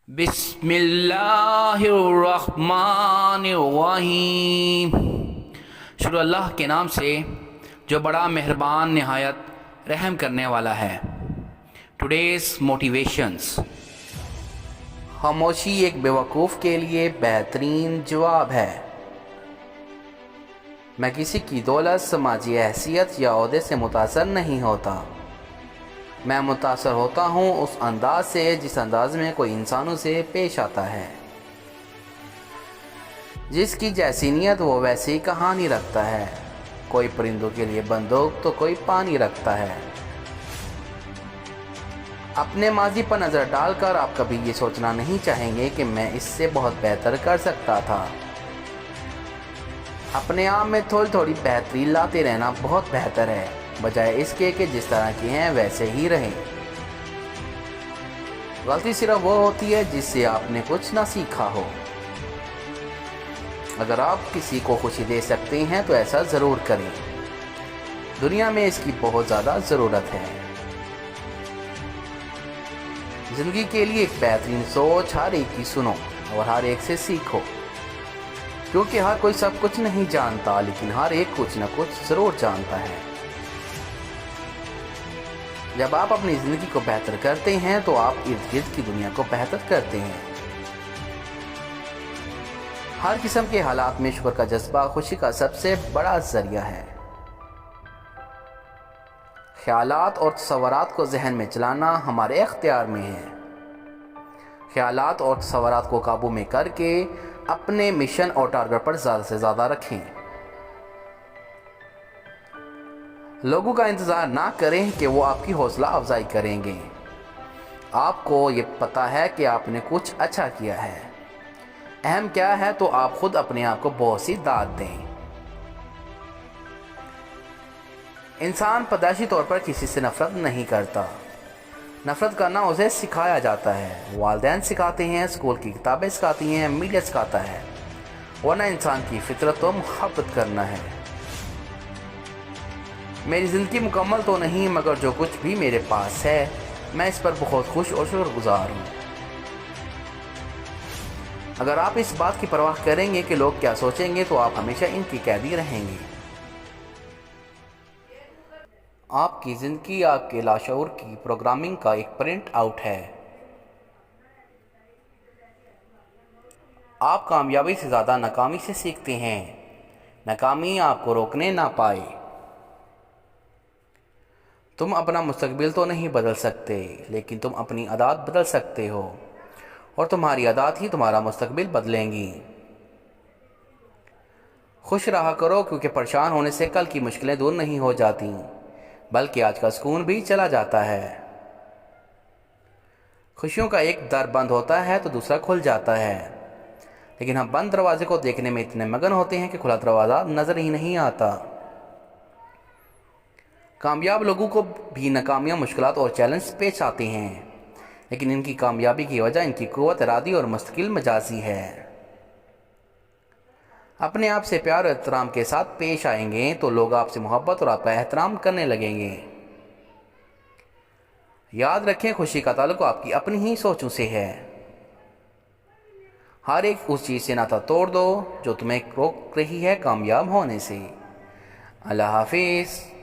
بسم اللہ الرحمن الرحیم۔ شروع اللہ کے نام سے جو بڑا مہربان نہایت رحم کرنے والا ہے۔ Today's motivations. خاموشی ایک بیوقوف کے لیے بہترین جواب ہے۔ میں کسی کی دولت، سماجی حیثیت یا عہدے سے متاثر نہیں ہوتا۔ میں متاثر ہوتا ہوں اس انداز سے جس انداز میں کوئی انسانوں سے پیش آتا ہے۔ جس کی جیسی نیت وہ ویسی کہانی رکھتا ہے۔ کوئی پرندوں کے لیے بندوق تو کوئی پانی رکھتا ہے۔ اپنے ماضی پر نظر ڈال کر آپ کبھی یہ سوچنا نہیں چاہیں گے کہ میں اس سے بہت بہتر کر سکتا تھا۔ اپنے آپ میں تھوڑی تھوڑی بہتری لاتے رہنا بہت بہتر ہے، بجائے اس کے کہ جس طرح کے ہیں ویسے ہی رہیں۔ غلطی صرف وہ ہوتی ہے جس سے آپ نے کچھ نہ سیکھا ہو۔ اگر آپ کسی کو خوشی دے سکتے ہیں تو ایسا ضرور کریں۔ دنیا میں اس کی بہت زیادہ ضرورت ہے۔ زندگی کے لیے ایک بہترین سوچ، ہر ایک کی سنو اور ہر ایک سے سیکھو، کیونکہ ہر کوئی سب کچھ نہیں جانتا، لیکن ہر ایک کچھ نہ کچھ ضرور جانتا ہے۔ جب آپ اپنی زندگی کو بہتر کرتے ہیں تو آپ ارد گرد کی دنیا کو بہتر کرتے ہیں۔ ہر قسم کے حالات میں شکر کا جذبہ خوشی کا سب سے بڑا ذریعہ ہے۔ خیالات اور تصورات کو ذہن میں چلانا ہمارے اختیار میں ہے۔ خیالات اور تصورات کو قابو میں کر کے اپنے مشن اور ٹارگٹ پر زیادہ سے زیادہ رکھیں۔ لوگوں کا انتظار نہ کریں کہ وہ آپ کی حوصلہ افزائی کریں گے۔ آپ کو یہ پتہ ہے کہ آپ نے کچھ اچھا کیا ہے۔ اہم کیا ہے تو آپ خود اپنے آپ کو بہت سی داد دیں۔ انسان پیدائشی طور پر کسی سے نفرت نہیں کرتا۔ نفرت کرنا اسے سکھایا جاتا ہے۔ والدین سکھاتے ہیں، اسکول کی کتابیں سکھاتی ہیں، میڈیا سکھاتا ہے، ورنہ انسان کی فطرت تو محبت کرنا ہے۔ میری زندگی مکمل تو نہیں، مگر جو کچھ بھی میرے پاس ہے میں اس پر بہت خوش اور شکر گزار ہوں۔ اگر آپ اس بات کی پرواہ کریں گے کہ لوگ کیا سوچیں گے تو آپ ہمیشہ ان کی قیدی رہیں گے۔ آپ کی زندگی آپ کے لاشعور کی پروگرامنگ کا ایک پرنٹ آؤٹ ہے۔ آپ کامیابی سے زیادہ ناکامی سے سیکھتے ہیں۔ ناکامی آپ کو روکنے نہ پائے۔ تم اپنا مستقبل تو نہیں بدل سکتے، لیکن تم اپنی عادات بدل سکتے ہو، اور تمہاری عادات ہی تمہارا مستقبل بدلیں گی۔ خوش رہا کرو، کیونکہ پریشان ہونے سے کل کی مشکلیں دور نہیں ہو جاتی، بلکہ آج کا سکون بھی چلا جاتا ہے۔ خوشیوں کا ایک در بند ہوتا ہے تو دوسرا کھل جاتا ہے، لیکن ہم بند دروازے کو دیکھنے میں اتنے مگن ہوتے ہیں کہ کھلا دروازہ نظر ہی نہیں آتا۔ کامیاب لوگوں کو بھی ناکامیاں، مشکلات اور چیلنج پیش آتے ہیں، لیکن ان کی کامیابی کی وجہ ان کی قوت ارادی اور مستقل مزاجی ہے۔ اپنے آپ سے پیار اور احترام کے ساتھ پیش آئیں گے تو لوگ آپ سے محبت اور آپ کا احترام کرنے لگیں گے۔ یاد رکھیں، خوشی کا تعلق آپ کی اپنی ہی سوچوں سے ہے۔ ہر ایک اس چیز سے ناطہ توڑ دو جو تمہیں روک رہی ہے کامیاب ہونے سے۔ اللہ حافظ۔